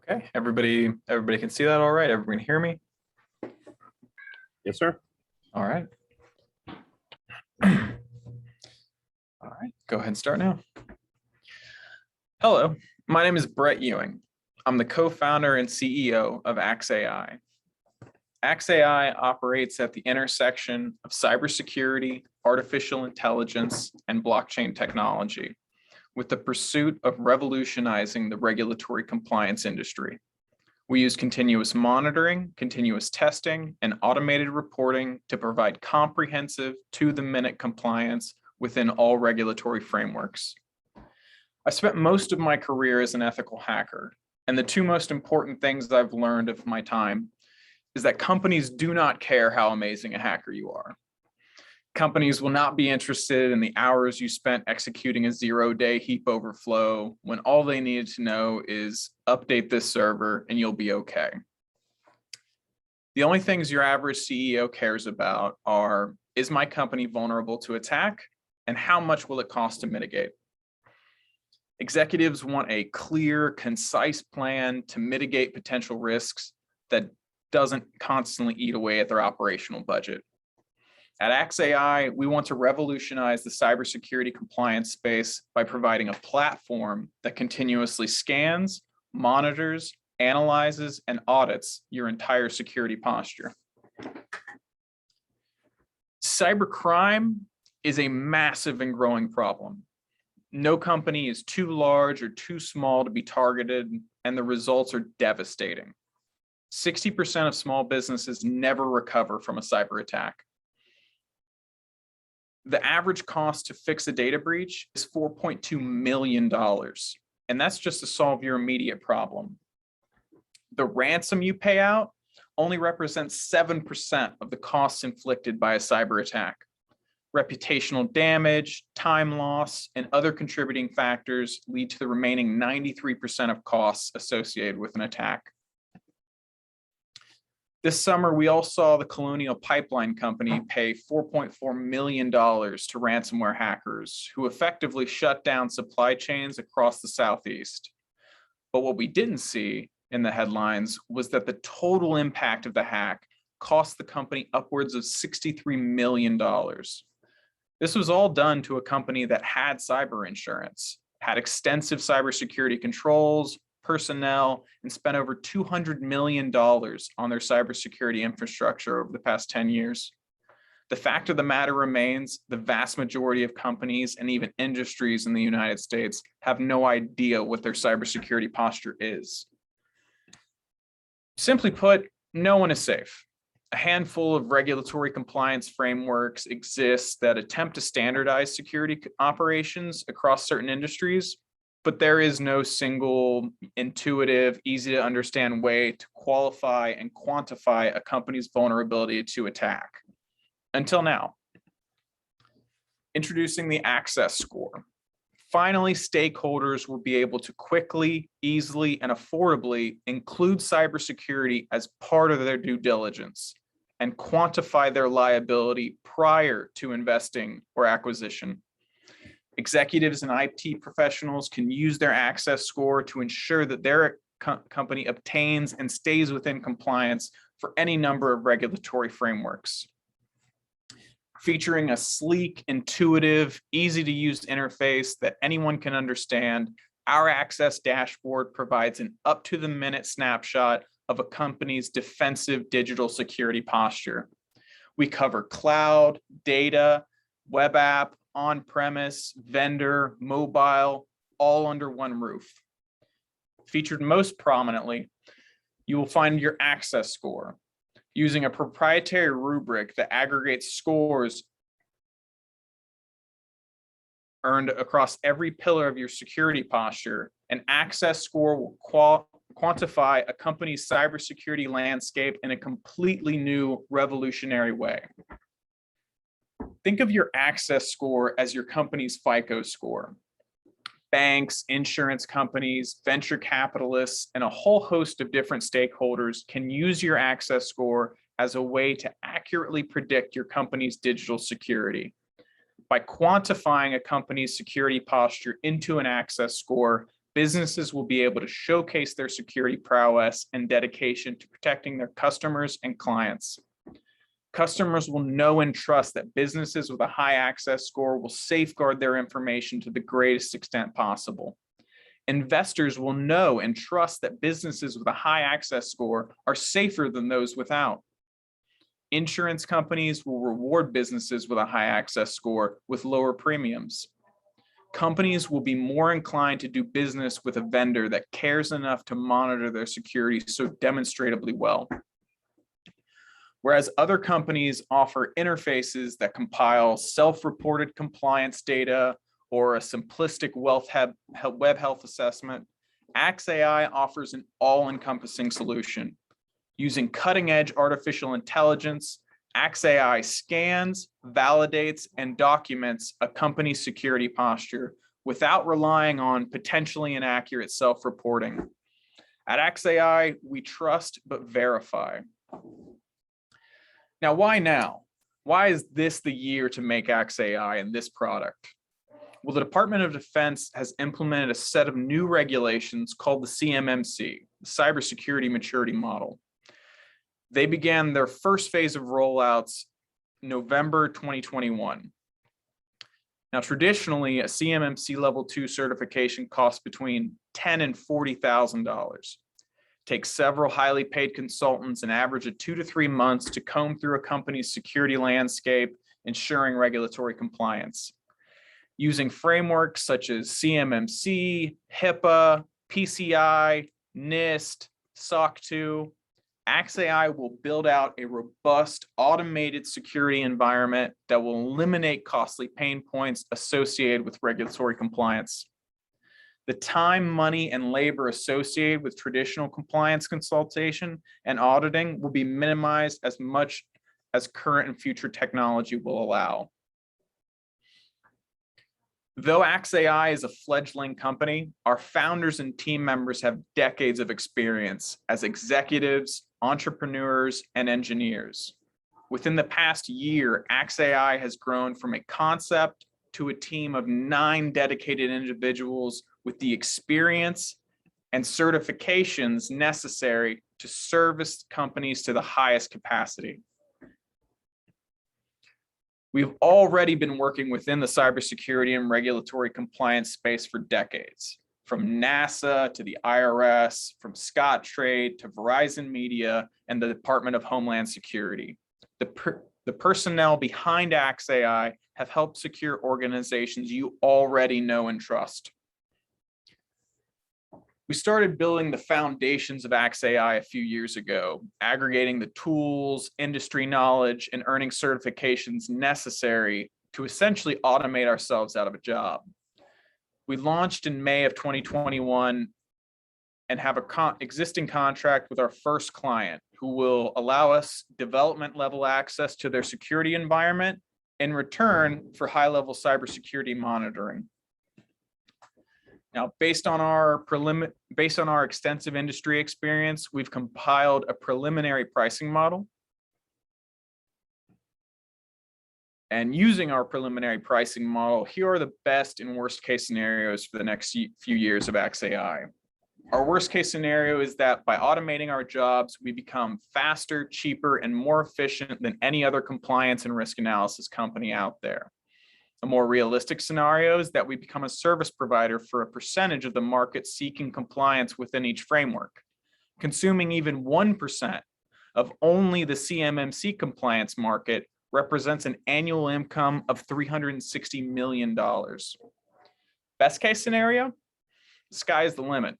Okay, everybody can see that all right? Everyone can hear me? Yes, sir. All right. All right, go ahead and start now. Hello, my name is Brett Ewing. I'm the co-founder and CEO of Axe.AI. Axe.AI operates at the intersection of cybersecurity, artificial intelligence, and blockchain technology, with the pursuit of revolutionizing the regulatory compliance industry. We use continuous monitoring, continuous testing, and automated reporting to provide comprehensive, to-the-minute compliance within all regulatory frameworks. I spent most of my career as an ethical hacker, and the two most important things I've learned of my time is that companies do not care how amazing a hacker you are. Companies will not be interested in the hours you spent executing a zero-day heap overflow when all they needed to know is update this server and you'll be okay. The only things your average CEO cares about are, is my company vulnerable to attack, and how much will it cost to mitigate? Executives want a clear, concise plan to mitigate potential risks that doesn't constantly eat away at their operational budget. At Axe.AI, we want to revolutionize the cybersecurity compliance space by providing a platform that continuously scans, monitors, analyzes, and audits your entire security posture. Cybercrime is a massive and growing problem. No company is too large or too small to be targeted, and the results are devastating. 60% of small businesses never recover from a cyber attack. The average cost to fix a data breach is $4.2 million, and that's just to solve your immediate problem. The ransom you pay out only represents 7% of the costs inflicted by a cyber attack. Reputational damage, time loss, and other contributing factors lead to the remaining 93% of costs associated with an attack. This summer, we all saw the Colonial Pipeline Company pay $4.4 million to ransomware hackers who effectively shut down supply chains across the Southeast. But what we didn't see in the headlines was that the total impact of the hack cost the company upwards of $63 million. This was all done to a company that had cyber insurance, had extensive cybersecurity controls, personnel, and spent over $200 million on their cybersecurity infrastructure over the past 10 years. The fact of the matter remains, the vast majority of companies and even industries in the United States have no idea what their cybersecurity posture is. Simply put, no one is safe. A handful of regulatory compliance frameworks exist that attempt to standardize security operations across certain industries, but there is no single, intuitive, easy to understand way to qualify and quantify a company's vulnerability to attack. Until now. Introducing the Access Score. Finally, stakeholders will be able to quickly, easily, and affordably include cybersecurity as part of their due diligence and quantify their liability prior to investing or acquisition. Executives and IT professionals can use their Access Score to ensure that their company obtains and stays within compliance for any number of regulatory frameworks. Featuring a sleek, intuitive, easy-to-use interface that anyone can understand, our Access dashboard provides an up-to-the-minute snapshot of a company's defensive digital security posture. We cover cloud, data, web app, on-premise, vendor, mobile, all under one roof. Featured most prominently, you will find your Access Score. Using a proprietary rubric that aggregates scores earned across every pillar of your security posture, an Access Score will quantify a company's cybersecurity landscape in a completely new, revolutionary way. Think of your Access Score as your company's FICO score. Banks, insurance companies, venture capitalists, and a whole host of different stakeholders can use your Access Score as a way to accurately predict your company's digital security. By quantifying a company's security posture into an Access Score, businesses will be able to showcase their security prowess and dedication to protecting their customers and clients. Customers will know and trust that businesses with a high access score will safeguard their information to the greatest extent possible. Investors will know and trust that businesses with a high access score are safer than those without. Insurance companies will reward businesses with a high access score with lower premiums. Companies will be more inclined to do business with a vendor that cares enough to monitor their security so demonstrably well. Whereas other companies offer interfaces that compile self-reported compliance data or a simplistic web health assessment, Axe.AI offers an all-encompassing solution. Using cutting-edge artificial intelligence, Axe.AI scans, validates, and documents a company's security posture without relying on potentially inaccurate self-reporting. At Axe.AI, we trust but verify. Now, why now? Why is this the year to make Axe.AI and this product? Well, the Department of Defense has implemented a set of new regulations called the CMMC, the Cybersecurity Maturity Model. They began their first phase of rollouts November 2021. Now, traditionally, a CMMC Level 2 certification costs between $10,000 and $40,000. Takes several highly paid consultants an average of 2 to 3 months to comb through a company's security landscape, ensuring regulatory compliance. Using frameworks such as CMMC, HIPAA, PCI, NIST, SOC 2, Axe.AI will build out a robust automated security environment that will eliminate costly pain points associated with regulatory compliance. The time, money, and labor associated with traditional compliance consultation and auditing will be minimized as much as current and future technology will allow. Though Axe.AI is a fledgling company, our founders and team members have decades of experience as executives, entrepreneurs, and engineers. Within the past year, Axe.AI has grown from a concept to a team of 9 dedicated individuals with the experience and certifications necessary to service companies to the highest capacity. We've already been working within the cybersecurity and regulatory compliance space for decades, from NASA to the IRS, from Scottrade to Verizon Media and the Department of Homeland Security. The personnel behind Axe.AI have helped secure organizations you already know and trust. We started building the foundations of Axe.AI a few years ago, aggregating the tools, industry knowledge, and earning certifications necessary to essentially automate ourselves out of a job. We launched in May of 2021 and have an existing contract with our first client who will allow us development level access to their security environment in return for high-level cybersecurity monitoring. Now, based on our extensive industry experience, we've compiled a preliminary pricing model. And using our preliminary pricing model, here are the best and worst case scenarios for the next few years of Axe.AI. Our worst case scenario is that by automating our jobs, we become faster, cheaper, and more efficient than any other compliance and risk analysis company out there. A more realistic scenario is that we become a service provider for a percentage of the market seeking compliance within each framework. Consuming even 1% of only the CMMC compliance market represents an annual income of $360 million. Best case scenario, the sky is the limit.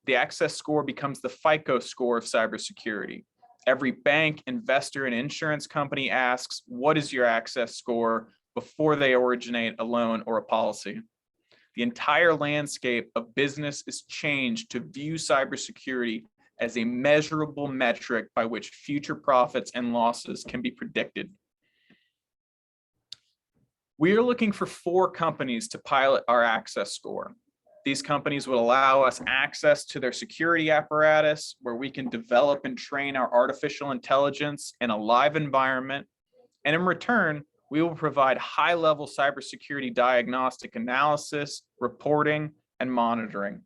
The access score becomes the FICO score of cybersecurity. Every bank, investor, and insurance company asks, what is your access score, before they originate a loan or a policy. The entire landscape of business is changed to view cybersecurity as a measurable metric by which future profits and losses can be predicted. We are looking for 4 companies to pilot our access score. These companies will allow us access to their security apparatus, where we can develop and train our artificial intelligence in a live environment. And in return, we will provide high-level cybersecurity diagnostic analysis, reporting, and monitoring.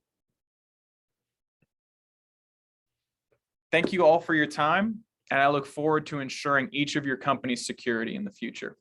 Thank you all for your time, and I look forward to ensuring each of your company's security in the future.